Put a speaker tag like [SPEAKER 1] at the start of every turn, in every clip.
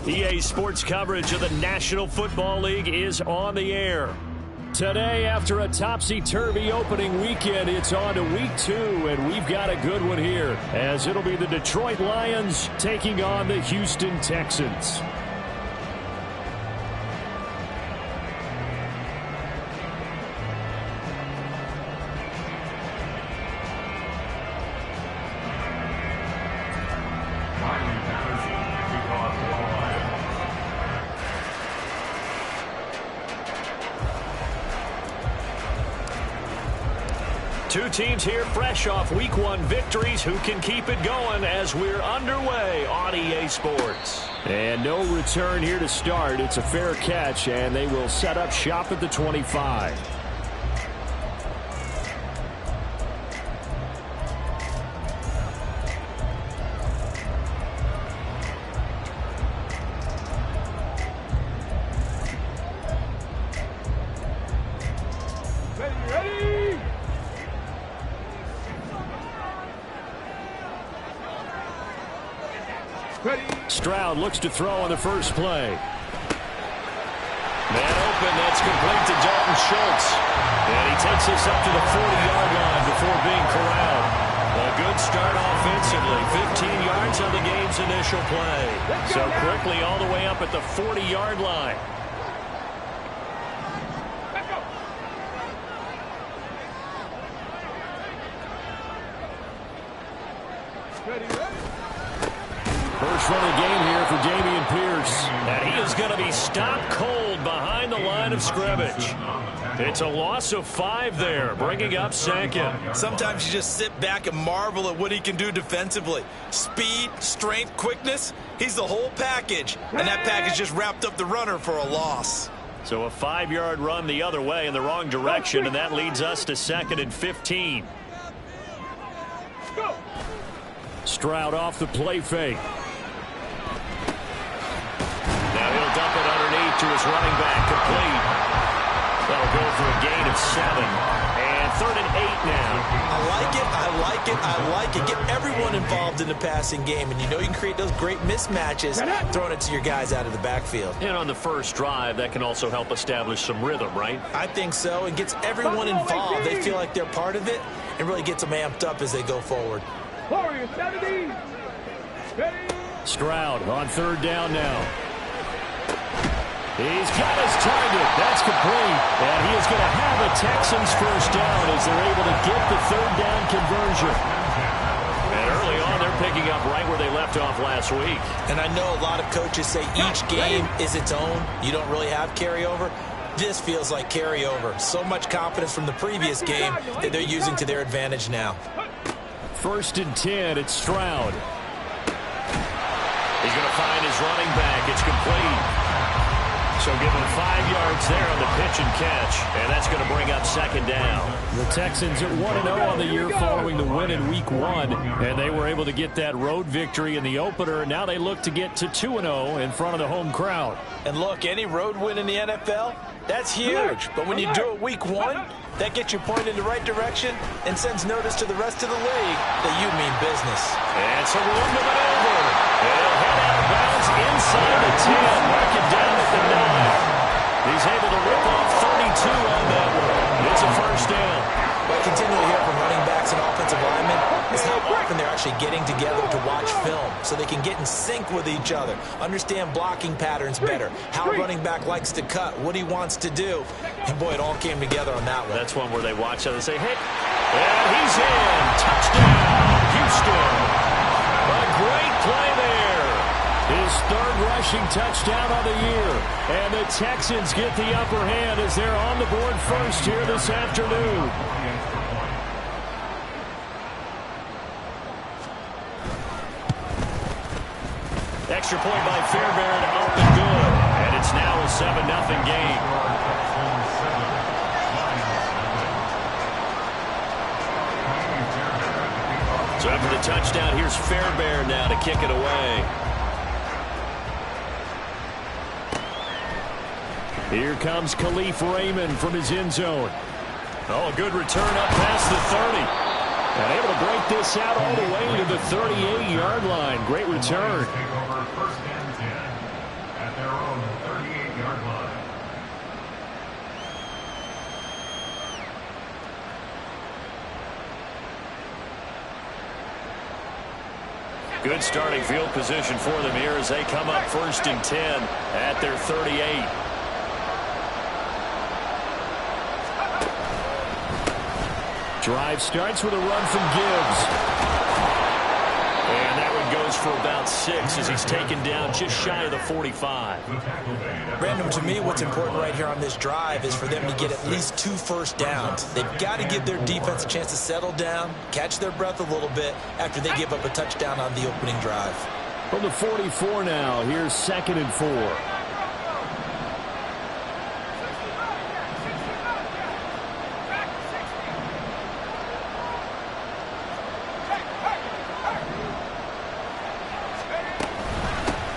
[SPEAKER 1] EA Sports coverage of the National Football League is on the air. Today, after a topsy-turvy opening weekend, it's on to week 2, and we've got a good one here, as it'll be the Detroit Lions taking on the Houston Texans. Two teams here fresh off Week 1 victories. Who can keep it going as we're underway on EA Sports? And no return here to start. It's a fair catch, and they will set up shop at the 25. Stroud looks to throw on the first play. Man open, that's complete to Dalton Schultz. And he takes us up to the 40-yard line before being corralled. A good start offensively. 15 yards on the game's initial play. So quickly all the way up at the 40-yard line. First run of the game here for Dameon Pierce. And he is going to be stopped cold behind the line of scrimmage. It's a loss of 5 there, bringing up second.
[SPEAKER 2] Sometimes you just sit back and marvel at what he can do defensively. Speed, strength, quickness, he's the whole package. And that package just wrapped up the runner for a loss.
[SPEAKER 1] So a 5-yard run the other way in the wrong direction, and that leads us to 2nd and 15. Stroud off the play fake. Now he'll dump it underneath to his running back, complete. That'll go for a gain of 7. And 3rd and 8 now.
[SPEAKER 2] I like it, I like it, I like it. Get everyone involved in the passing game, and you know you can create those great mismatches throwing it to your guys out of the backfield.
[SPEAKER 1] And on the first drive, that can also help establish some rhythm, right?
[SPEAKER 2] I think so. It gets everyone involved. They feel like they're part of it, and really gets them amped up as they go forward.
[SPEAKER 1] Stroud on 3rd down now. He's got his target. That's complete. And he is going to have a Texans first down as they're able to get the 3rd down conversion. And early on, they're picking up right where they left off last week.
[SPEAKER 2] And I know a lot of coaches say each game is its own. You don't really have carryover. This feels like carryover. So much confidence from the previous game that they're using to their advantage now.
[SPEAKER 1] 1st and 10, it's Stroud. He's going to find his running back. It's complete. So give him 5 yards there on the pitch and catch, and that's going to bring up 2nd down. The Texans at 1-0 on the year following the win in Week 1, and they were able to get that road victory in the opener, and now they look to get to 2-0 in front of the home crowd.
[SPEAKER 2] And look, any road win in the NFL, that's huge. But when you do it Week 1, that gets you pointed in the right direction and sends notice to the rest of the league that you mean business.
[SPEAKER 1] And so we'll move it over. They'll head out of bounds inside the 10. Mark it down at the 9. He's able to rip off 32 on that one. It's a first down.
[SPEAKER 2] What I continually hear from running backs and offensive linemen is how often they're actually getting together to watch film so they can get in sync with each other, understand blocking patterns better, how a running back likes to cut, what he wants to do. And, boy, it all came together on that one.
[SPEAKER 1] That's one where they watch and say, hey, and he's in. Touchdown, Houston. A great play there. His 3rd rushing touchdown of the year. And the Texans get the upper hand as they're on the board first here this afternoon. Extra point by Fairbairn, up and good. And it's now a 7-0 game. So after the touchdown, here's Fairbairn now to kick it away. Here comes Khalif Raymond from his end zone. Oh, a good return up past the 30. And able to break this out all the way to the 38-yard line. Great return. Good starting field position for them here as they come up 1st and 10 at their 38. Drive starts with a run from Gibbs. And that one goes for about 6 as he's taken down just shy of the 45.
[SPEAKER 2] Brandon, to me, what's important right here on this drive is for them to get at least 2 first downs. They've got to give their defense a chance to settle down, catch their breath a little bit after they give up a touchdown on the opening drive.
[SPEAKER 1] From the 44 now, here's 2nd and 4.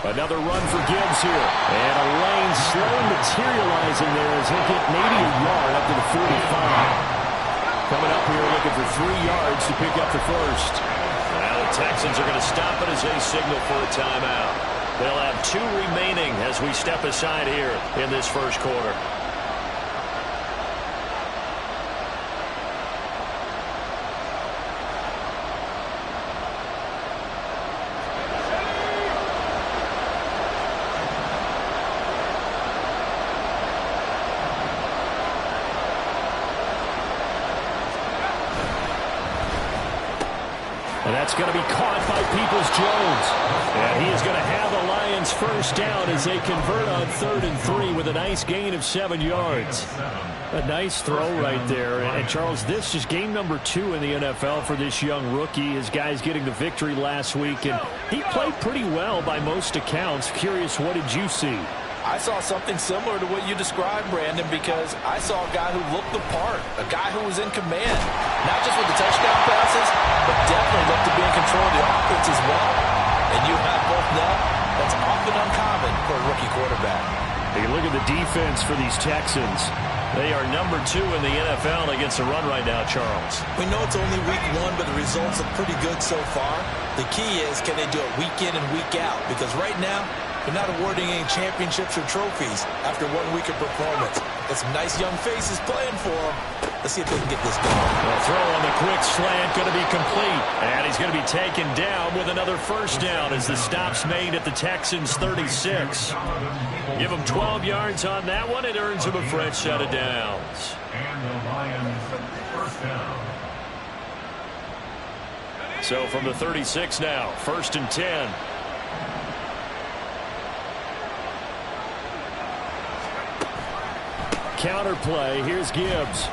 [SPEAKER 1] Another run for Gibbs here. And a lane slowly materializing there as he'll get maybe a yard up to the 45. Coming up here looking for 3 yards to pick up the first. Now the Texans are going to stop it as they signal for a timeout. They'll have 2 remaining as we step aside here in this first quarter. And that's going to be caught by Peoples-Jones. And he is going to have the Lions first down as they convert on 3rd and 3 with a nice gain of 7 yards. A nice throw right there. And, Charles, this is game number 2 in the NFL for this young rookie. His guys getting the victory last week. And he played pretty well by most accounts. Curious, what did you see?
[SPEAKER 2] I saw something similar to what you described, Brandon, because I saw a guy who looked the part, a guy who was in command, not just with the touchdown passes, but definitely looked to be in control of the offense as well. And you have both them. That's often uncommon for a rookie quarterback.
[SPEAKER 1] Hey, look at the defense for these Texans. They are number 2 in the NFL against the run right now, Charles.
[SPEAKER 2] We know it's only week 1, but the results look pretty good so far. The key is, can they do it week in and week out? Because right now, they're not awarding any championships or trophies after 1 week of performance. Got some nice young faces playing for them. Let's see if they can get this going.
[SPEAKER 1] The throw on the quick slant going to be complete. And he's going to be taken down with another first down as the stop's made at the Texans' 36. Give him 12 yards on that one. It earns him a fresh set of downs.
[SPEAKER 3] And the Lions first down.
[SPEAKER 1] So from the 36 now, 1st and 10. Counter play. Here's Gibbs.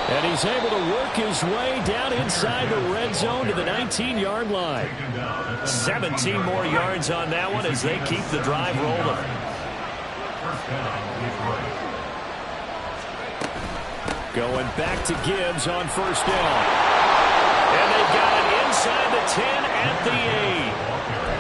[SPEAKER 1] And he's able to work his way down inside the red zone to the 19-yard line. 17 more yards on that one as they keep the drive rolling. Going back to Gibbs on 1st down. And they've got it inside the 10 at the 8.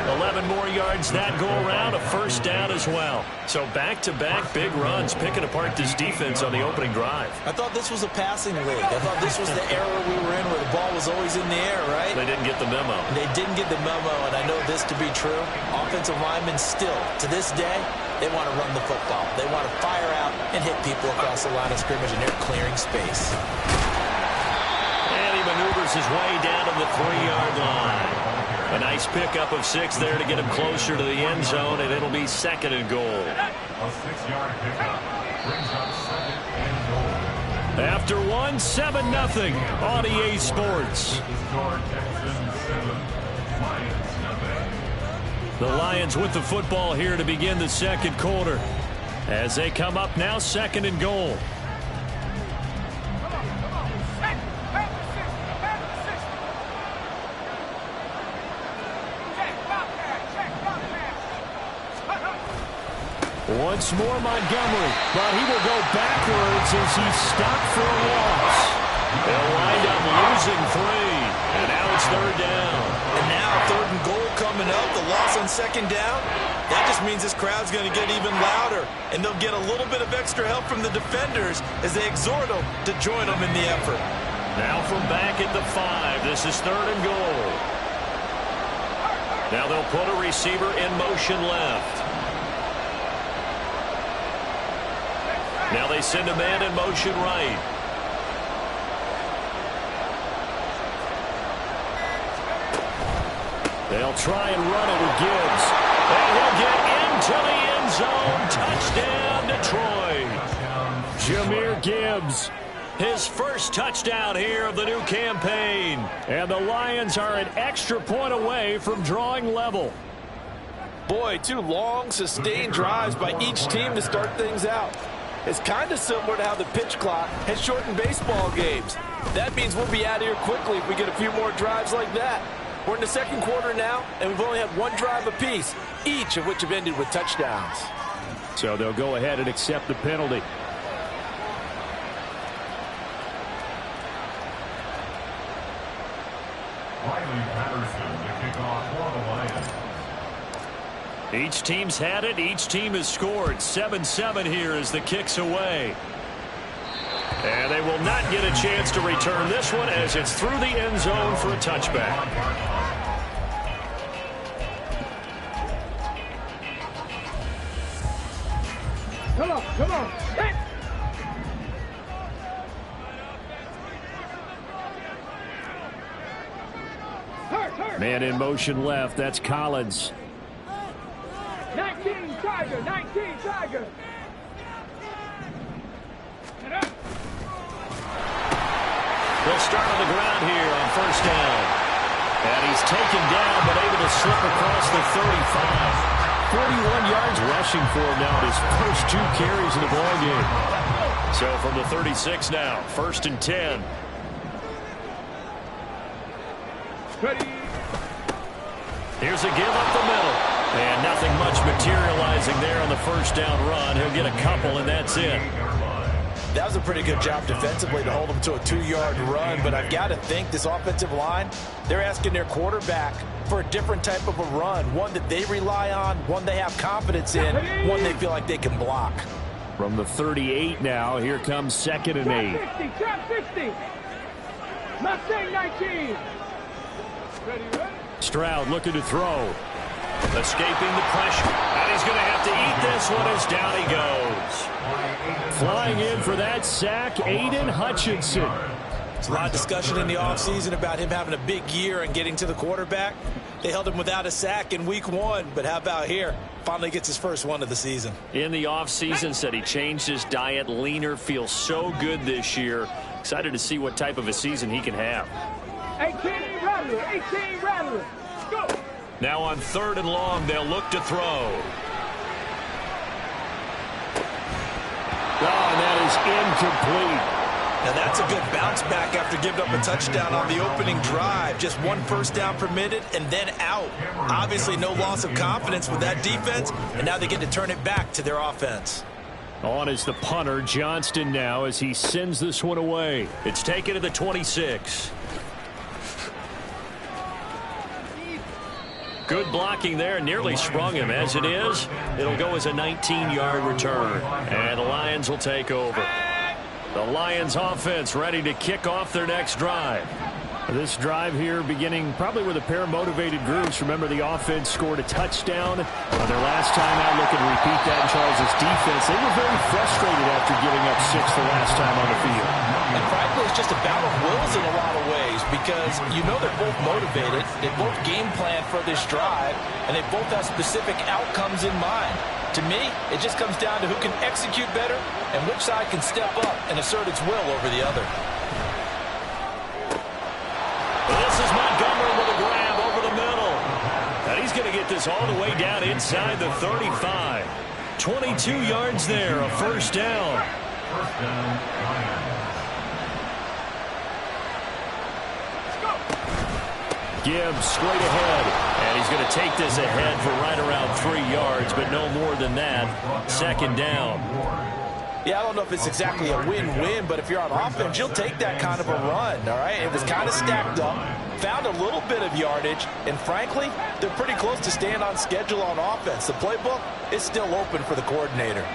[SPEAKER 1] 11 more yards that go around, a first down as well. So back-to-back big runs, picking apart this defense on the opening drive.
[SPEAKER 2] I thought this was a passing league. I thought this was the era we were in where the ball was always in the air, right?
[SPEAKER 1] They didn't get the memo.
[SPEAKER 2] They didn't get the memo, and I know this to be true. Offensive linemen still, to this day, they want to run the football. They want to fire out and hit people across the line of scrimmage, and they're clearing space.
[SPEAKER 1] And he maneuvers his way down to the 3-yard line. A nice pickup of 6 there to get him closer to the end zone, and it'll be 2nd and goal.
[SPEAKER 3] A 6-yard pickup brings up 2nd and goal.
[SPEAKER 1] After 1-7-0 on EA Sports. The Lions with the football here to begin the second quarter. As they come up now, 2nd and goal. Once more Montgomery, but he will go backwards as he's stopped for a loss. They'll wind up losing 3, and now it's 3rd down.
[SPEAKER 2] And now 3rd and goal coming up, the loss on 2nd down. That just means this crowd's going to get even louder, and they'll get a little bit of extra help from the defenders as they exhort them to join them in the effort.
[SPEAKER 1] Now from back at the 5, this is 3rd and goal. Now they'll put a receiver in motion left. Now they send a man in motion right. They'll try and run it with Gibbs. And he'll get into the end zone. Touchdown, Detroit. Jahmyr Gibbs, his first touchdown here of the new campaign. And the Lions are an extra point away from drawing level.
[SPEAKER 4] Boy, 2 long, sustained drives by each team to start things out. It's kind of similar to how the pitch clock has shortened baseball games. That means we'll be out of here quickly if we get a few more drives like that. We're in the second quarter now, and we've only had 1 drive apiece, each of which have ended with touchdowns.
[SPEAKER 1] So they'll go ahead and accept the penalty.
[SPEAKER 3] Riley Patterson to kick off for the Lions.
[SPEAKER 1] Each team's had it. Each team has scored. 7-7 here as the kick's away. And they will not get a chance to return this one as it's through the end zone for a touchback.
[SPEAKER 5] Come on, come on. Hit.
[SPEAKER 1] Man in motion left. That's Collins.
[SPEAKER 5] 19 Tiger, 19 Tiger.
[SPEAKER 1] They'll start on the ground here on first down. And he's taken down but able to slip across the 35. 41 yards rushing for him now in his first 2 carries in the ballgame. So from the 36 now, 1st and 10.
[SPEAKER 5] Ready.
[SPEAKER 1] Here's a give up the middle. And nothing much materializing there on the first down run. He'll get a couple, and that's it.
[SPEAKER 2] That was a pretty good job defensively to hold him to a 2-yard run, but I've got to think this offensive line, they're asking their quarterback for a different type of a run, one that they rely on, one they have confidence in, one they feel like they can block.
[SPEAKER 1] From the 38 now, here comes 2nd and 8.
[SPEAKER 5] Trap 50. Mustang 19. Ready, ready.
[SPEAKER 1] Stroud looking to throw. Escaping the pressure. And he's going to have to eat this one as down he goes. Flying in for that sack, Aiden Hutchinson.
[SPEAKER 2] There's a lot of discussion in the offseason about him having a big year and getting to the quarterback. They held him without a sack in week 1, but how about here? Finally gets his first one of the season.
[SPEAKER 1] In the offseason, said he changed his diet, leaner, feels so good this year. Excited to see what type of a season he can have.
[SPEAKER 5] 18 Rattler, 18 Rattler. Go.
[SPEAKER 1] Now on 3rd and long, they'll look to throw. Oh, and that is incomplete.
[SPEAKER 2] Now that's a good bounce back after giving up a touchdown on the opening drive. Just 1 first down permitted and then out. Obviously no loss of confidence with that defense, and now they get to turn it back to their offense.
[SPEAKER 1] On is the punter, Johnston now, as he sends this one away. It's taken to the 26. Good blocking there, nearly sprung him. As it is, it'll go as a 19-yard return. And the Lions will take over. The Lions offense ready to kick off their next drive. This drive here beginning probably with a pair of motivated groups. Remember, the offense scored a touchdown on their last time out. Looking to repeat that in Charles' defense. They were very frustrated after giving up 6 the last time on the field.
[SPEAKER 2] And frankly, it's just a battle of wills in a lot of ways because you know they're both motivated. They both game plan for this drive, and they both have specific outcomes in mind. To me, it just comes down to who can execute better and which side can step up and assert its will over the other.
[SPEAKER 1] This is Montgomery with a grab over the middle. And he's going to get this all the way down inside the 35. 22 yards there, a first down.
[SPEAKER 3] First down, Lions.
[SPEAKER 1] Gibbs straight ahead. And he's going to take this ahead for right around 3 yards, but no more than that. 2nd down.
[SPEAKER 2] Yeah, I don't know if it's exactly a win-win, but if you're on offense, you'll take that kind of a run, all right? It was kind of stacked up, found a little bit of yardage, and frankly, they're pretty close to staying on schedule on offense. The playbook is still open for the coordinator.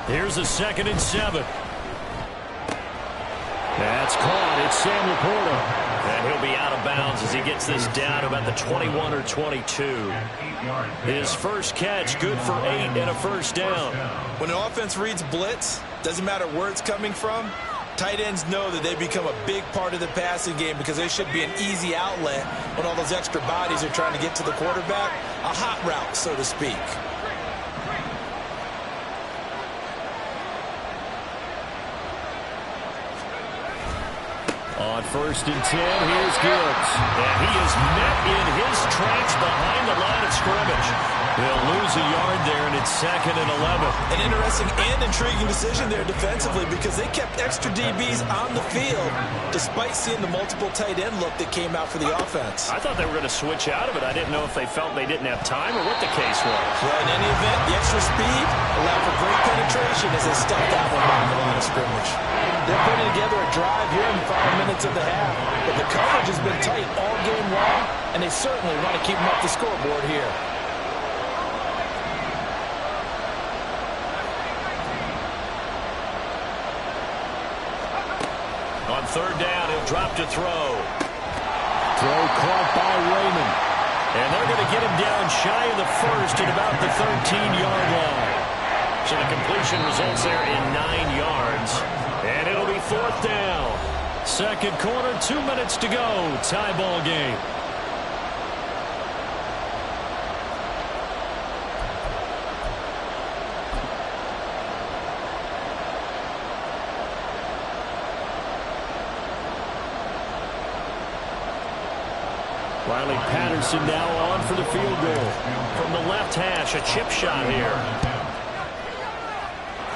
[SPEAKER 1] Here's a 2nd and 7. That's caught. It's Sam Laporta. And he'll be out of bounds as he gets this down about the 21 or 22. His first catch, good for 8 and a first down.
[SPEAKER 2] When an offense reads blitz, doesn't matter where it's coming from, Tight ends know that they become a big part of the passing game because they should be an easy outlet when all those extra bodies are trying to get to the quarterback. A hot route, so to speak.
[SPEAKER 1] On 1st and 10, here's Gibbs. And he is met in his tracks behind the line of scrimmage. They'll lose a yard there, and it's 2nd and 11.
[SPEAKER 2] An interesting and intriguing decision there defensively because they kept extra DBs on the field despite seeing the multiple tight end look that came out for the offense.
[SPEAKER 1] I thought they were going to switch out of it. I didn't know if they felt they didn't have time or what the case was.
[SPEAKER 2] Well, in any event, the extra speed allowed for great penetration as they stuffed that one behind the line of scrimmage. They're putting together a drive here in the final minutes of the half, but the coverage has been tight all game long, and they certainly want to keep them up the scoreboard here.
[SPEAKER 1] On 3rd down, he'll drop to throw. Throw caught by Raymond. And they're going to get him down shy of the 1st at about the 13-yard line. So the completion results there in 9 yards. And it'll be 4th down. 2nd quarter, 2 minutes to go. Tie ball game. Riley Patterson now on for the field goal. From the left hash, a chip shot here.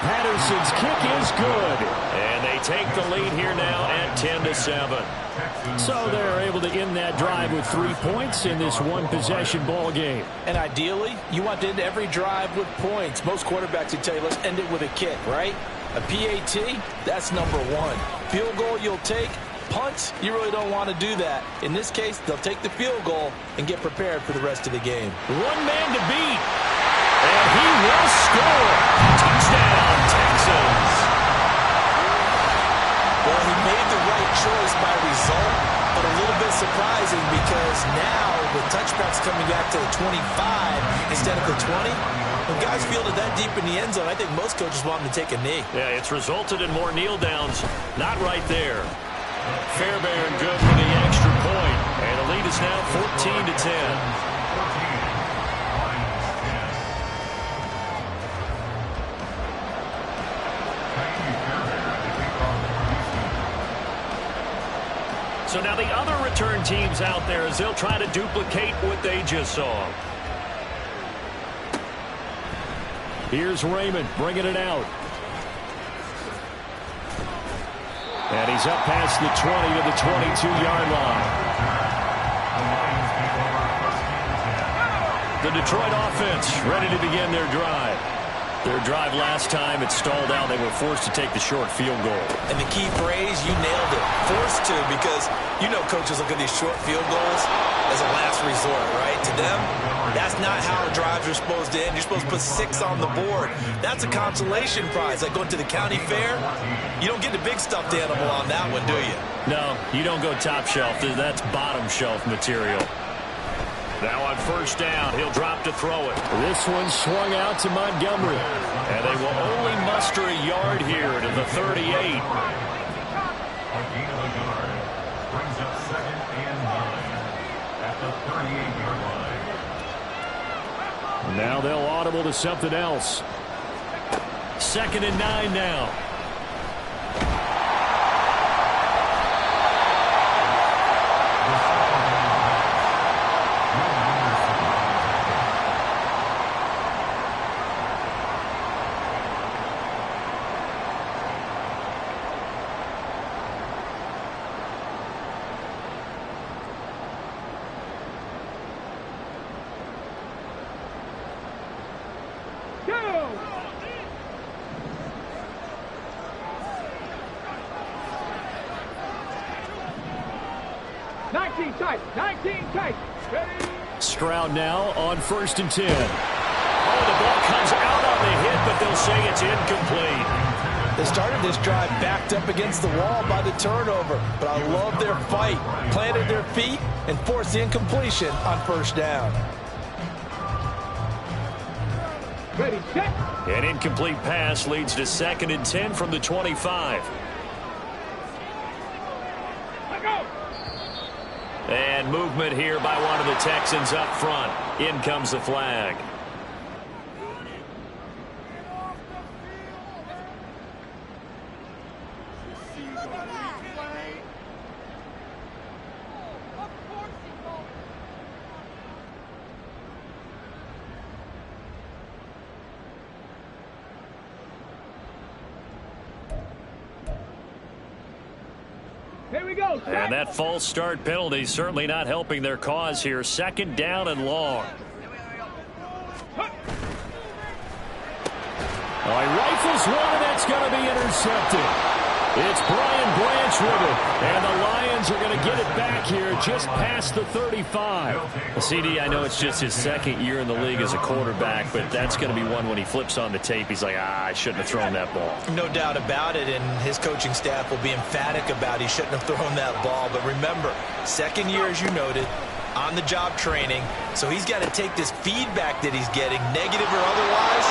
[SPEAKER 1] Patterson's kick is good. And they take the lead here now at 10-7. So they're able to end that drive with 3 points in this one-possession ball game.
[SPEAKER 2] And ideally, you want to end every drive with points. Most quarterbacks would tell you, let's end it with a kick, right? A PAT, that's number 1. Field goal you'll take. Punts, you really don't want to do that. In this case, they'll take the field goal and get prepared for the rest of the game.
[SPEAKER 1] One man to beat. And he will score. Touchdown, Texans.
[SPEAKER 2] Well, he made the right choice by result, but a little bit surprising because now with touchbacks coming back to the 25 instead of the 20, when guys fielded that deep in the end zone, I think most coaches want them to take a knee.
[SPEAKER 1] Yeah, it's resulted in more kneel downs. Not right there. Fairbairn good for the extra point. And the lead is now 14-10. So now the other return teams out there as they'll try to duplicate what they just saw. Here's Raymond bringing it out. And he's up past the 20 to the 22-yard line. The Detroit offense ready to begin their drive. Their drive last time, it stalled out. They were forced to take the short field goal.
[SPEAKER 2] And the key phrase, you nailed it. Forced to, because you know coaches look at these short field goals as a last resort, right? To them, that's not how drives are supposed to end. You're supposed to put 6 on the board. That's a consolation prize. Like going to the county fair, you don't get the big stuffed animal on that one, do you?
[SPEAKER 1] No, you don't go top shelf. That's bottom shelf material. Now on 1st down, he'll drop to throw it. This one swung out to Montgomery. And they will only muster a yard here to the 38.
[SPEAKER 3] A gain of a yard brings up 2nd and 9 at the 38-yard line.
[SPEAKER 1] Now they'll audible to something else. 2nd and 9 now.
[SPEAKER 5] Go! 19 tight, 19 tight. Ready?
[SPEAKER 1] Stroud now on 1st and 10. Oh, the ball comes out on the hit, but they'll say it's incomplete.
[SPEAKER 2] They started this drive backed up against the wall by the turnover, but I love their fight. Planted their feet and forced the incompletion on 1st down.
[SPEAKER 5] Ready, set.
[SPEAKER 1] An incomplete pass leads to 2nd and 10 from the 25. And movement here by one of the Texans up front. In comes the flag.
[SPEAKER 5] Here we go.
[SPEAKER 1] And that false start penalty certainly not helping their cause here. Second down and long. Oh, he rifles one, and that's going to be intercepted. It's Brian Branch with it. And the Lions are going to get it back here just past the 35. Well, CD, I know it's just his second year in the league as a quarterback, but that's going to be one when he flips on the tape. He's like, I shouldn't have thrown that ball.
[SPEAKER 2] No doubt about it, and his coaching staff will be emphatic about he shouldn't have thrown that ball. But remember, second year, as you noted, on-the-job training, so he's got to take this feedback that he's getting, negative or otherwise,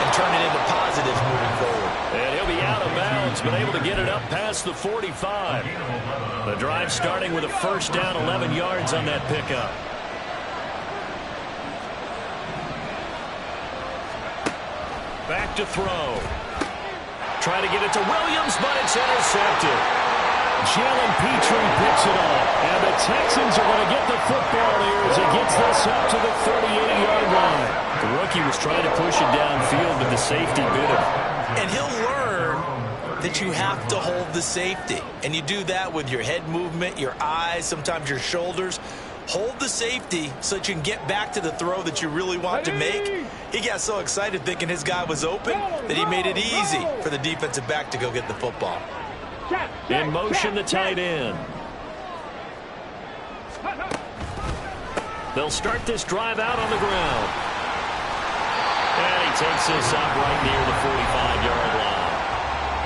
[SPEAKER 2] and turn it into positives moving forward.
[SPEAKER 1] And he'll be out of bounds, but able to get it up past the 45. The drive starting with a first down, 11 yards on that pickup. Back to throw. Trying to get it to Williams, but it's intercepted. Jalen Petrie picks it up, and the Texans are going to get the football here as he gets this up to the 38-yard line. The rookie was trying to push it downfield, but the safety bit him.
[SPEAKER 2] And he'll learn that you have to hold the safety. And you do that with your head movement, your eyes, sometimes your shoulders. Hold the safety so that you can get back to the throw that you really want to make. He got so excited thinking his guy was open that he made it easy for the defensive back to go get the football.
[SPEAKER 1] In motion, the tight end. They'll start this drive out on the ground. And he takes this up right near the 45-yard line.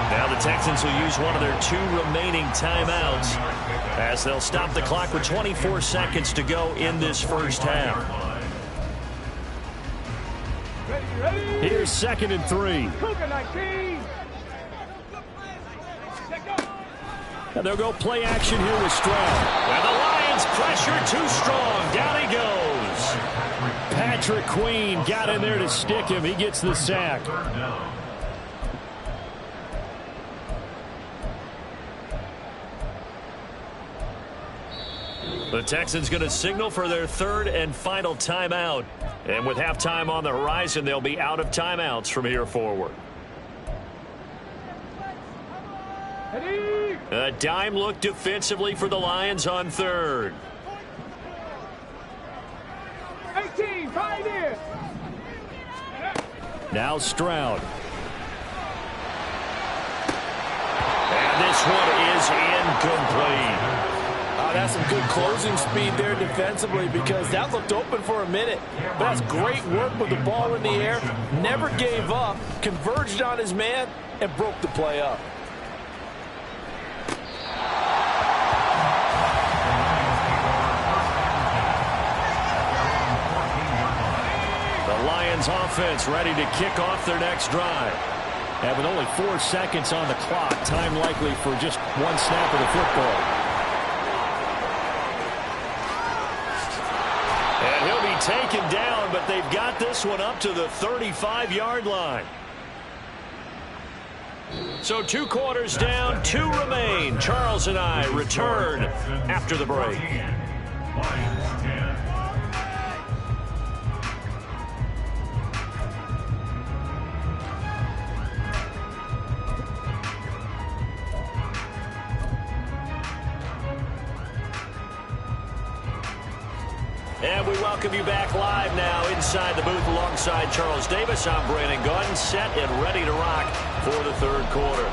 [SPEAKER 1] Now the Texans will use one of their 2 remaining timeouts as they'll stop the clock with 24 seconds to go in this first half. Here's 2nd and 3. And they'll go play action here with Stroud. And the Lions pressure too strong. Down he goes. Patrick Queen got in there to stick him. He gets the sack. The Texans going to signal for their 3rd and final timeout. And with halftime on the horizon, they'll be out of timeouts from here forward. A dime look defensively for the Lions on 3rd.
[SPEAKER 5] 18, pioneer.
[SPEAKER 1] Now Stroud. And this one is incomplete.
[SPEAKER 4] That's some good closing speed there defensively because that looked open for a minute. But that's great work with the ball in the air. Never gave up, converged on his man, and broke the play up.
[SPEAKER 1] The Lions offense ready to kick off their next drive. And with only 4 seconds on the clock, time likely for just 1 snap of the football. And he'll be taken down, but they've got this one up to the 35-yard line. So 2 quarters down, 2 remain. Charles and I return after the break. And we welcome you back live now inside the booth alongside Charles Davis. I'm Brandon Gunn, set and ready to rock for the 3rd quarter.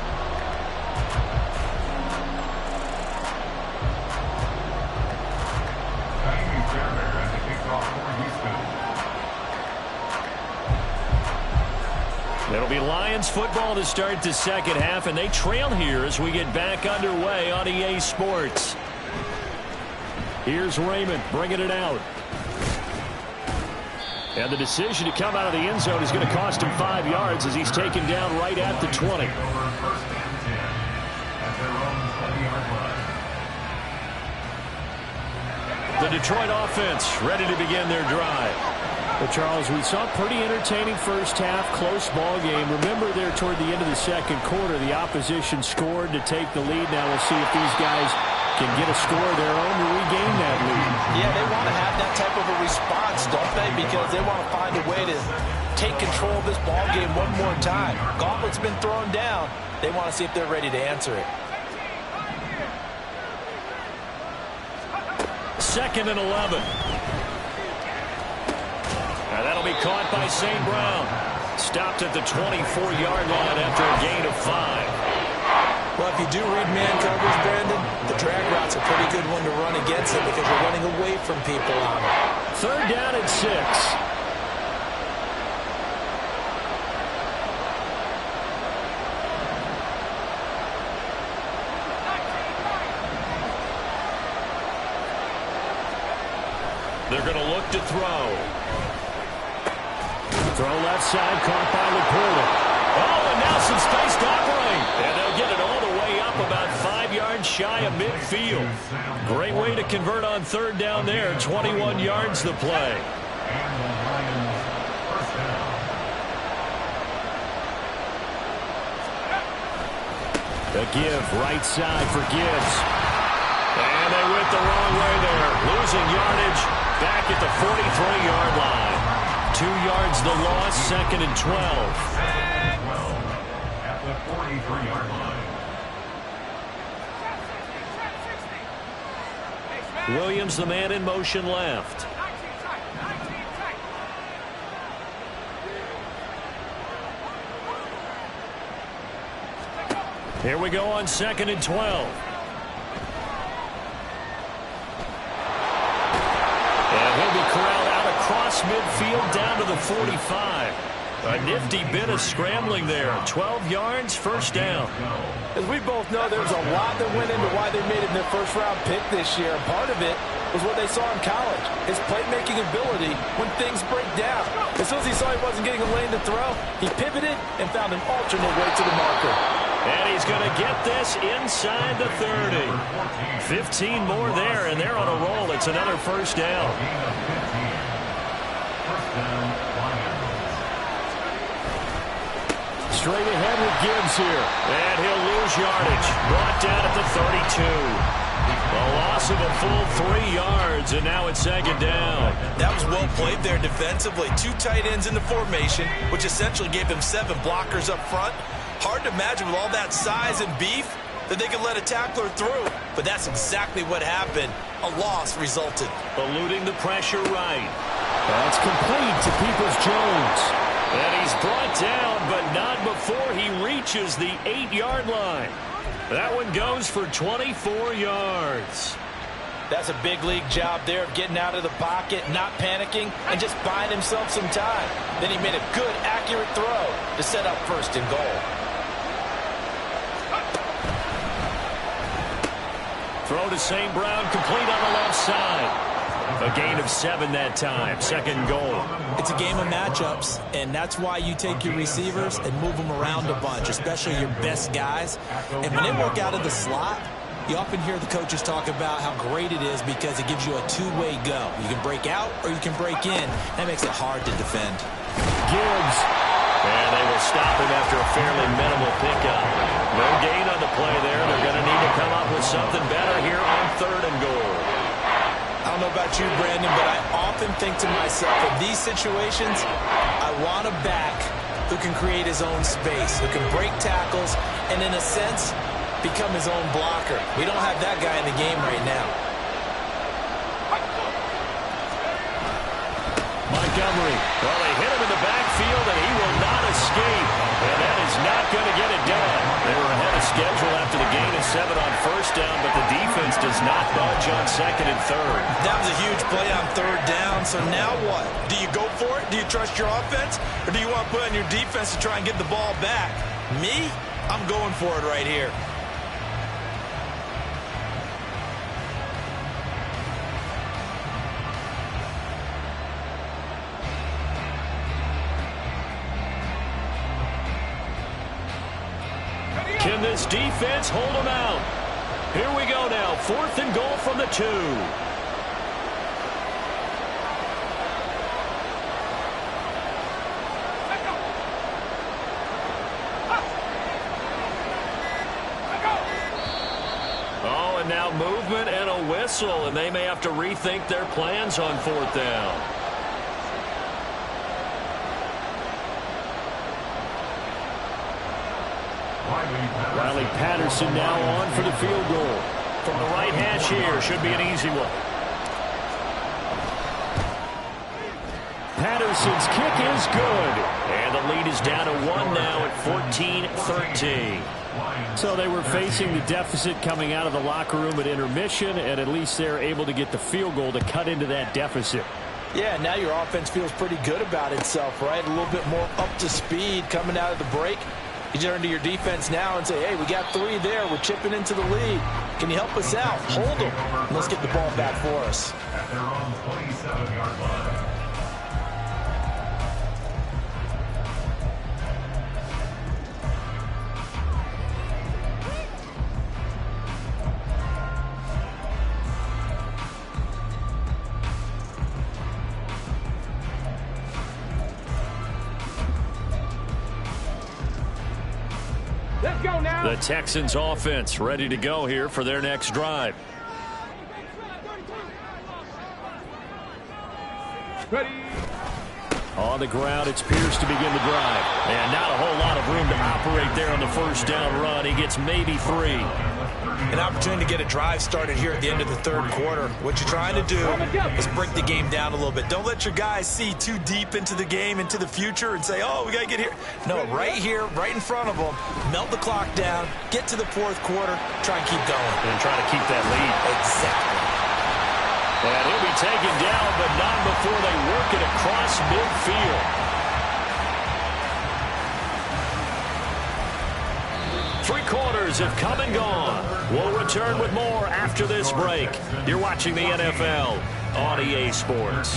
[SPEAKER 1] It'll be Lions football to start the second half, and they trail here as we get back underway on EA Sports. Here's Raymond bringing it out. And the decision to come out of the end zone is going to cost him 5 yards as he's taken down right at the 20. The Detroit offense ready to begin their drive.
[SPEAKER 6] Well, Charles, we saw a pretty entertaining first half, close ball game. Remember there toward the end of the second quarter, the opposition scored to take the lead. Now we'll see if these guys can get a score of their own to regain that lead.
[SPEAKER 4] Yeah, they want to have that type of a response, don't they? Because they want to find a way to take control of this ball game one more time. Gauntlet's been thrown down. They want to see if they're ready to answer it.
[SPEAKER 1] 2nd and 11. Now that'll be caught by St. Brown. Stopped at the 24-yard line after a gain of 5.
[SPEAKER 2] Well, if you do read man coverage, Brandon, the drag route's a pretty good one to run against it because you're running away from people on it.
[SPEAKER 1] 3rd down and 6. They're going to look to throw. Throw left side, caught by Laporta. Oh, and now some space to operate. And they'll get it all the way up about 5 yards shy of midfield. Great way to convert on 3rd down there. 21 yards the play.
[SPEAKER 3] And the Lions first down.
[SPEAKER 1] The give, right side for Gibbs. And they went the wrong way there. Losing yardage back at the 43-yard line. 2 yards the loss, 2nd and 12.
[SPEAKER 3] At the 43-yard line.
[SPEAKER 1] Williams, the man in motion left. Here we go on 2nd and 12. And he'll be corralled out across midfield down to the 45. A nifty bit of scrambling there. 12 yards, 1st down.
[SPEAKER 4] As we both know, there's a lot that went into why they made it their first-round pick this year. And part of it was what they saw in college, his playmaking ability when things break down. As soon as he saw he wasn't getting a lane to throw, he pivoted and found an alternate way to the marker.
[SPEAKER 1] And he's going to get this inside the 30. 15 more there, and they're on a roll. It's another 1st down. Straight ahead with Gibbs here. And he'll lose yardage. Brought down at the 32. A loss of a full 3 yards, and now it's 2nd down.
[SPEAKER 2] That was well played there defensively. 2 tight ends in the formation, which essentially gave them 7 blockers up front. Hard to imagine with all that size and beef that they could let a tackler through. But that's exactly what happened. A loss resulted.
[SPEAKER 1] Eluding the pressure right.
[SPEAKER 6] That's complete to Peoples-Jones.
[SPEAKER 1] And he's brought down, but not before he reaches the 8-yard line. That one goes for 24 yards.
[SPEAKER 4] That's a big league job there of getting out of the pocket, not panicking, and just buying himself some time. Then he made a good, accurate throw to set up 1st and goal.
[SPEAKER 1] Throw to St. Brown, complete on the left side. A gain of 7 that time, 2nd goal.
[SPEAKER 2] It's a game of matchups, and that's why you take your receivers and move them around a bunch, especially your best guys. And when they work out of the slot, you often hear the coaches talk about how great it is because it gives you a 2-way go. You can break out or you can break in. That makes it hard to defend.
[SPEAKER 1] Gibbs. And they will stop him after a fairly minimal pickup. No gain on the play there. They're going to need to come up with something better here on 3rd and goal.
[SPEAKER 2] I don't know about you, Brandon, but I often think to myself, in these situations, I want a back who can create his own space, who can break tackles, and in a sense, become his own blocker. We don't have that guy in the game right now.
[SPEAKER 1] Montgomery. Well, they hit him in the backfield, and he will not escape. And that is not going to get it done. They were ahead of schedule after the gain of 7 on 1st down, but the defense does not budge on 2nd and 3rd.
[SPEAKER 2] That was a huge play on 3rd down, so now what? Do you go for it? Do you trust your offense? Or do you want to put on your defense to try and get the ball back? Me? I'm going for it right here.
[SPEAKER 1] Can this defense hold them out? Here we go now. 4th and goal from the 2. some movement and a whistle, and they may have to rethink their plans on 4th down.
[SPEAKER 6] Riley Patterson now on for the field goal.
[SPEAKER 1] From the right hash here, should be an easy one.
[SPEAKER 6] Patterson's kick is good.
[SPEAKER 1] And the lead is down to 1 now at 14-13.
[SPEAKER 6] So they were facing the deficit coming out of the locker room at intermission, and at least they're able to get the field goal to cut into that deficit.
[SPEAKER 2] Yeah, now your offense feels pretty good about itself, right? A little bit more up to speed coming out of the break. You turn to your defense now and say, hey, we got 3 there. We're chipping into the lead. Can you help us out? Hold them. Let's get the ball back for us.
[SPEAKER 3] At their own 27-yard line.
[SPEAKER 5] Let's go now.
[SPEAKER 1] The Texans offense ready to go here for their next drive.
[SPEAKER 5] Ready.
[SPEAKER 1] On the ground, it's Pierce to begin the drive. And not a whole lot of room to operate there on the 1st down run. He gets maybe 3.
[SPEAKER 2] An opportunity to get a drive started here at the end of the 3rd quarter. What you're trying to do is break the game down a little bit. Don't let your guys see too deep into the game, into the future, and say, oh, we got to get here. No, right here, right in front of them, melt the clock down, get to the 4th quarter, try and keep going.
[SPEAKER 1] And try to keep that lead.
[SPEAKER 2] Exactly.
[SPEAKER 1] And he'll be taken down, but not before they work it across midfield. 3 quarters have come and gone. We'll return with more after this break. You're watching the NFL on EA Sports.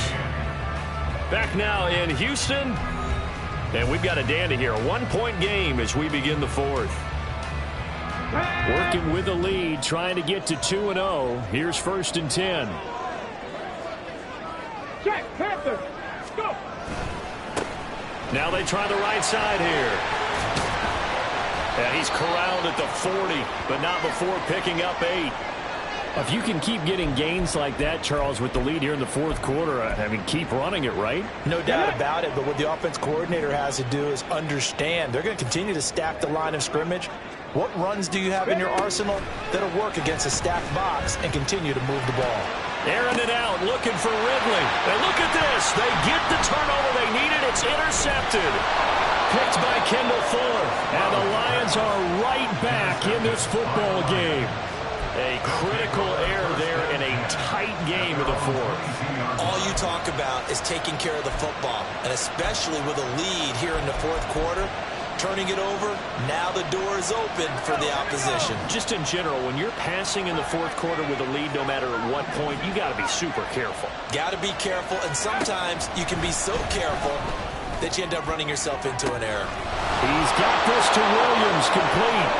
[SPEAKER 1] Back now in Houston. And we've got a dandy here. A 1-point game as we begin the 4th.
[SPEAKER 6] Working with the lead, trying to get to 2-0. Here's 1st and 10.
[SPEAKER 5] Check. Panther. Go.
[SPEAKER 1] Now they try the right side here. And he's corralled at the 40, but not before picking up 8.
[SPEAKER 6] If you can keep getting gains like that, Charles, with the lead here in the 4th quarter, I mean, keep running it, right?
[SPEAKER 2] No doubt about it, but what the offense coordinator has to do is understand. They're going to continue to stack the line of scrimmage. What runs do you have in your arsenal that'll work against a stacked box and continue to move the ball?
[SPEAKER 1] Airing it out, looking for Ridley. And look at this. They get the turnover they needed. It's intercepted. Picked by Kendall Fuller.
[SPEAKER 6] And the Lions are right back in this football game.
[SPEAKER 1] A critical error there in a tight game of the 4th.
[SPEAKER 2] All you talk about is taking care of the football, and especially with a lead here in the 4th quarter, turning it over, now the door is open for the opposition.
[SPEAKER 1] Just in general, when you're passing in the 4th quarter with a lead, no matter at what point, you got to be super careful.
[SPEAKER 2] Got to be careful, and sometimes you can be so careful that you end up running yourself into an error.
[SPEAKER 6] He's got this to Williams, complete.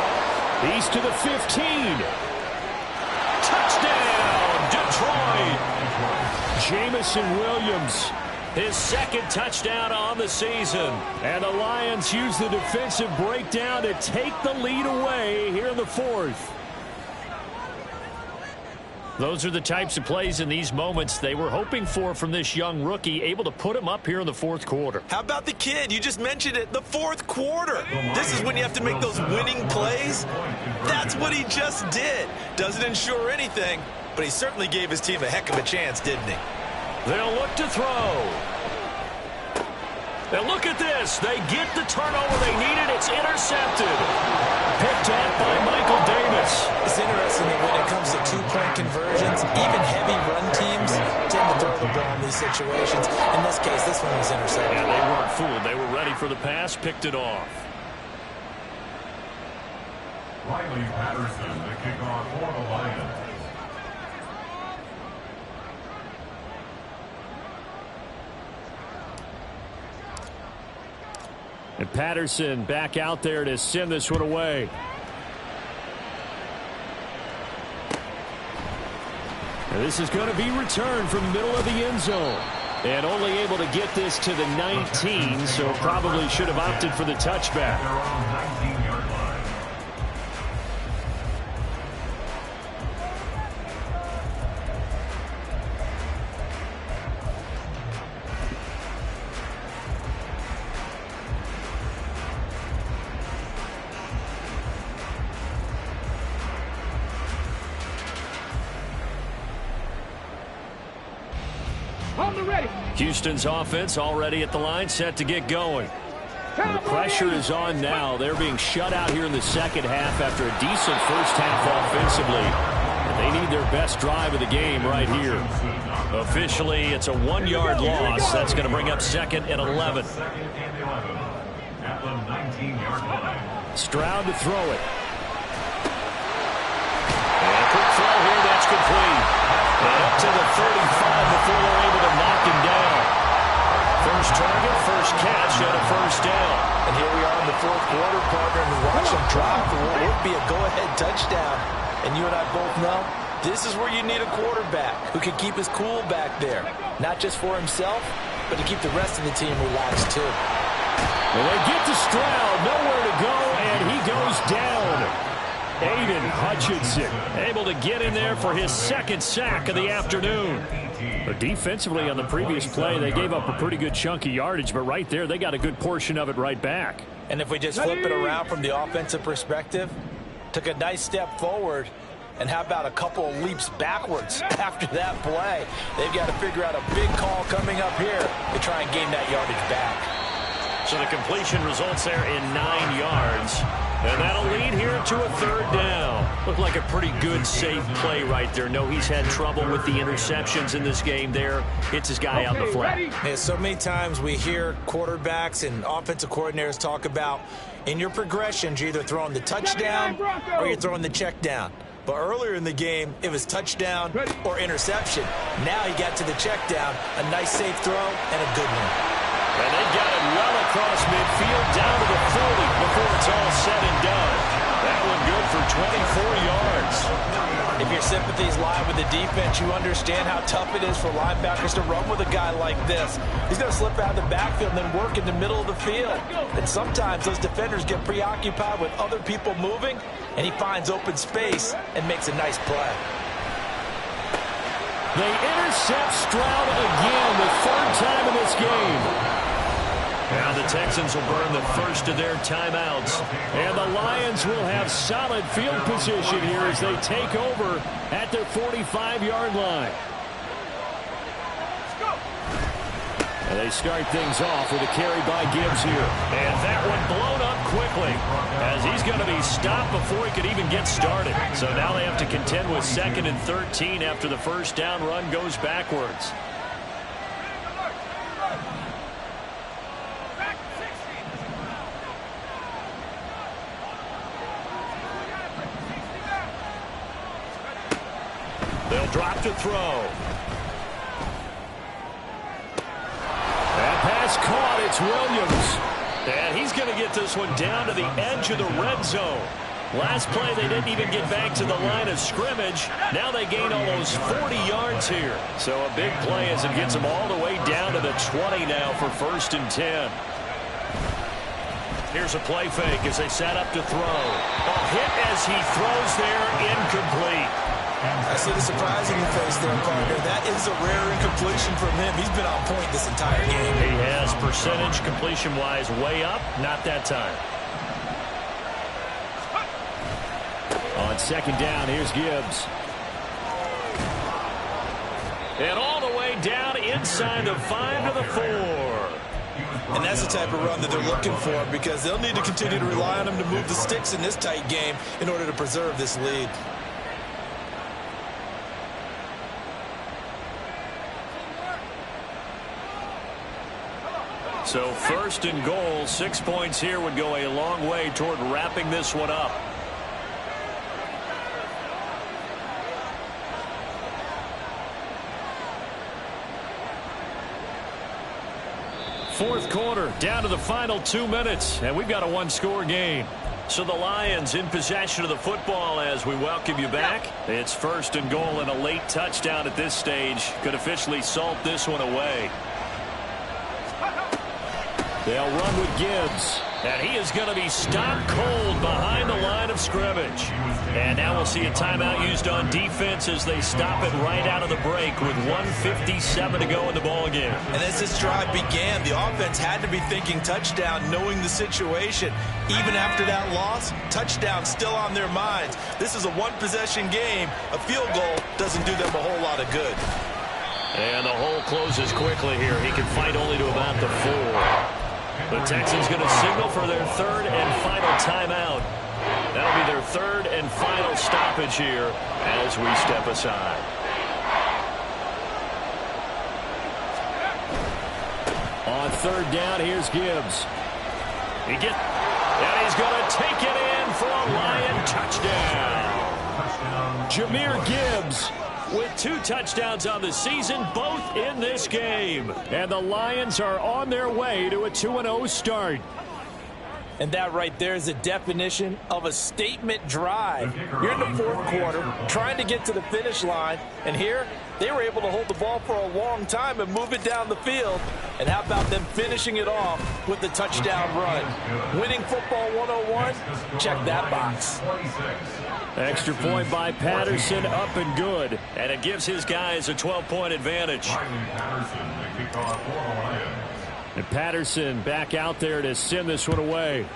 [SPEAKER 6] He's to the 15.
[SPEAKER 1] Touchdown, Detroit!
[SPEAKER 6] Jamison Williams.
[SPEAKER 1] His 2nd touchdown on the season.
[SPEAKER 6] And the Lions use the defensive breakdown to take the lead away here in the 4th. Those are the types of plays in these moments they were hoping for from this young rookie, able to put him up here in the 4th quarter.
[SPEAKER 2] How about the kid? You just mentioned it, the 4th quarter. This is when you have to make those winning plays. That's what he just did. Doesn't ensure anything, but he certainly gave his team a heck of a chance, didn't he?
[SPEAKER 1] They'll look to throw. And look at this. They get the turnover they needed. It's intercepted. Picked up by Michael Davis.
[SPEAKER 2] It's interesting that when it comes to 2-point conversions, even heavy run teams tend to throw the ball in these situations. In this case, this one was intercepted.
[SPEAKER 1] Yeah, they weren't fooled. They were ready for the pass, picked it off.
[SPEAKER 3] Riley Patterson, the kickoff for the Lions.
[SPEAKER 6] And Patterson back out there to send this one away. And this is going to be returned from the middle of the end zone. And only able to get this to the 19, so probably should have opted for the touchback.
[SPEAKER 3] Their own 19-yard line.
[SPEAKER 1] Houston's offense already at the line, set to get going. The pressure is on now. They're being shut out here in the second half after a decent first half offensively. And they need their best drive of the game right here. Officially, it's a 1-yard loss. That's going to bring up 2nd and 11. Stroud to throw it. And a quick throw here. That's complete. And up to the 35 before they're able to knock him down. First target, first catch, and a first down.
[SPEAKER 2] And here we are in the fourth quarter, partner, and watch them drop for what would be a go-ahead touchdown. And you and I both know this is where you need a quarterback who can keep his cool back there. Not just for himself, but to keep the rest of the team relaxed, too.
[SPEAKER 6] Well, they get to Stroud, nowhere to go, and he goes down. Aiden Hutchinson able to get in there for his 2nd sack of the afternoon. But defensively on the previous play, they gave up a pretty good chunk of yardage, but right there they got a good portion of it right back.
[SPEAKER 2] And if we just flip it around from the offensive perspective, took a nice step forward, and how about a couple of leaps backwards after that play? They've got to figure out a big call coming up here to try and gain that yardage back.
[SPEAKER 1] So the completion results there in 9 yards. And that'll lead here to a 3rd down. Looked like a pretty good, safe play right there. No, he's had trouble with the interceptions in this game there. Hits his guy out in the flat.
[SPEAKER 2] Yeah, so many times we hear quarterbacks and offensive coordinators talk about in your progressions, you're either throwing the touchdown or you're throwing the check down. But earlier in the game, it was touchdown or interception. Now he got to the check down, a nice safe throw, and a good one.
[SPEAKER 1] And they got it well across midfield down to the 40 before it's all said and done. That one good for 24 yards.
[SPEAKER 2] If your sympathies lie with the defense, you understand how tough it is for linebackers to run with a guy like this. He's going to slip out of the backfield and then work in the middle of the field. And sometimes those defenders get preoccupied with other people moving, and he finds open space and makes a nice play.
[SPEAKER 6] They intercept Stroud again, the 3rd time in this game.
[SPEAKER 1] Now the Texans will burn the first of their timeouts.
[SPEAKER 6] And the Lions will have solid field position here as they take over at their 45-yard line. And they start things off with a carry by Gibbs here.
[SPEAKER 1] And that one blown up quickly as he's going to be stopped before he could even get started. So now they have to contend with 2nd and 13 after the first down run goes backwards. They'll drop to throw.
[SPEAKER 6] That pass caught. It's Williams.
[SPEAKER 1] And he's going to get this one down to the edge of the red zone. Last play, they didn't even get back to the line of scrimmage. Now they gain almost 40 yards here. So a big play as it gets them all the way down to the 20 now for 1st and 10. Here's a play fake as they set up to throw. A hit as he throws there, incomplete.
[SPEAKER 2] I see the surprise in your face there, partner. That is a rare incompletion from him. He's been on point this entire game.
[SPEAKER 1] He has percentage completion-wise way up. Not that time.
[SPEAKER 6] On 2nd down, here's Gibbs.
[SPEAKER 1] And all the way down inside the 5 to the 4.
[SPEAKER 2] And that's the type of run that they're looking for because they'll need to continue to rely on him to move the sticks in this tight game in order to preserve this lead.
[SPEAKER 1] So 1st and goal, 6 points here would go a long way toward wrapping this one up. Fourth quarter, down to the final 2 minutes, and we've got a 1-score game. So the Lions in possession of the football as we welcome you back. It's 1st and goal, and a late touchdown at this stage could officially salt this one away.
[SPEAKER 6] They'll run with Gibbs.
[SPEAKER 1] And he is going to be stopped cold behind the line of scrimmage. And now we'll see a timeout used on defense as they stop it right out of the break with 1:57 to go in the ballgame.
[SPEAKER 2] And as this drive began, the offense had to be thinking touchdown, knowing the situation. Even after that loss, touchdown still on their minds. This is a one-possession game. A field goal doesn't do them a whole lot of good.
[SPEAKER 1] And the hole closes quickly here. He can fight only to about the 4. The Texans going to signal for their third and final timeout. That'll be their third and final stoppage here as we step aside. On third down, here's Gibbs. And he's going to take it in for a Lion touchdown. Jahmyr Gibbs with 2 touchdowns on the season, both in this game. And the Lions are on their way to a 2-0 start.
[SPEAKER 4] And that right there is a definition of a statement drive. You're in the fourth quarter, trying to get to the finish line, and here they were able to hold the ball for a long time and move it down the field. And how about them finishing it off with the touchdown run? Winning football 101, check that box.
[SPEAKER 6] Extra point by Patterson, up and good.
[SPEAKER 1] And it gives his guys a 12-point advantage.
[SPEAKER 6] And Patterson back out there to send this one away.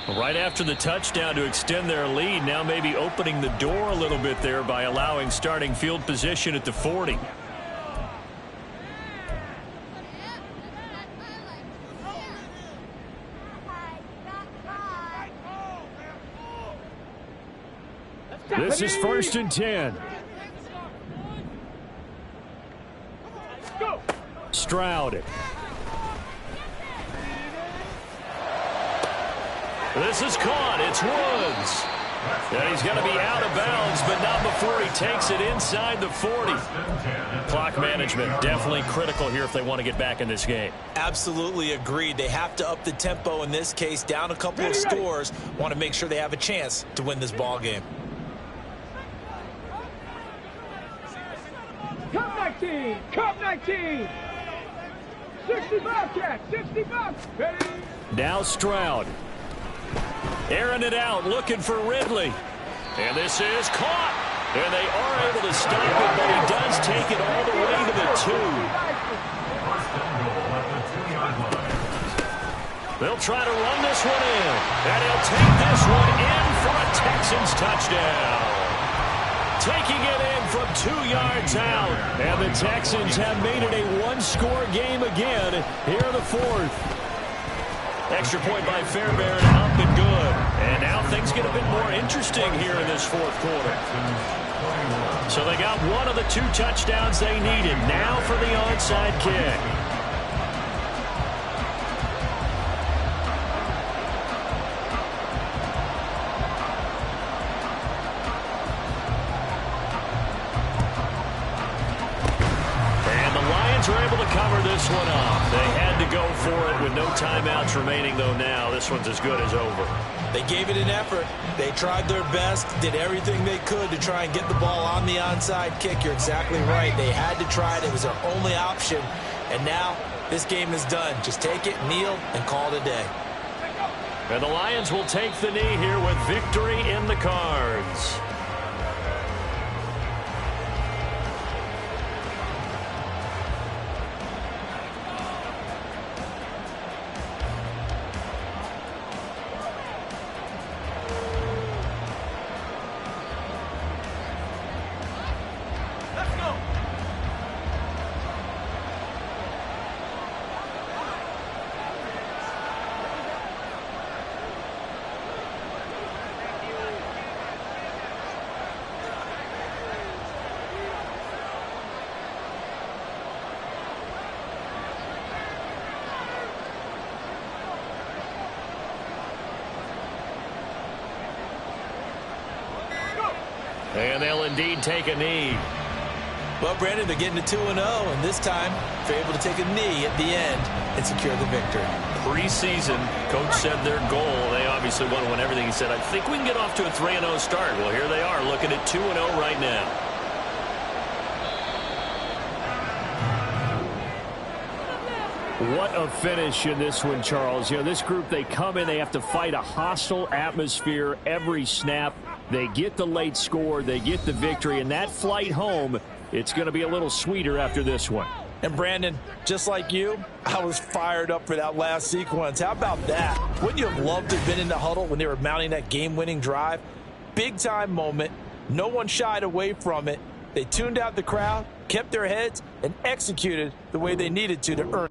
[SPEAKER 6] Right after the touchdown to extend their lead, now maybe opening the door a little bit there by allowing starting field position at the 40. This is 1st and 10. Stroud.
[SPEAKER 1] This is caught. It's Woods. And he's going to be out of bounds, but not before he takes it inside the 40. Clock management definitely critical here if they want to get back in this game.
[SPEAKER 2] Absolutely agreed. They have to up the tempo in this case, down a couple of scores. Want to make sure they have a chance to win this ball game.
[SPEAKER 5] Cup 19! Cup 19! 60 Bobcats! 60 Bobcats! Ready?
[SPEAKER 6] Now Stroud.
[SPEAKER 1] Airing it out, looking for Ridley. And this is caught. And they are able to stop it, but he does take it all the way to the 2. They'll try to run this one in. And he'll take this one in for a Texans touchdown. Taking it in from 2 yards out. And the Texans have made it a 1-score game again here in the 4th. Extra point by Fairbairn, up and good. And now things get a bit more interesting here in this 4th quarter. So they got one of the 2 touchdowns they needed. Now for the onside kick. Are able to cover this one up. They had to go for it with no timeouts remaining, though. Now this one's as good as over.
[SPEAKER 2] They gave it an effort. They tried their best, did everything they could to try and get the ball on the onside kick. You're exactly right. They had to try it. It was their only option. And now this game is done. Just take it, kneel, and call it a day.
[SPEAKER 1] And the Lions will take the knee here with victory in the cards. And they'll indeed take a knee.
[SPEAKER 2] Well, Brandon, they're getting to 2-0, and this time they're able to take a knee at the end and secure the victory.
[SPEAKER 1] Preseason, coach said their goal, they obviously want to win everything. He said, I think we can get off to a 3-0 start. Well, here they are looking at 2-0 right now.
[SPEAKER 6] What a finish in this one, Charles. You know, this group, they come in, they have to fight a hostile atmosphere every snap. They get the late score, they get the victory, and that flight home, it's going to be a little sweeter after this one.
[SPEAKER 4] And Brandon, just like you, I was fired up for that last sequence. How about that? Wouldn't you have loved to have been in the huddle when they were mounting that game-winning drive? Big-time moment. No one shied away from it. They tuned out the crowd, kept their heads, and executed the way they needed to earn.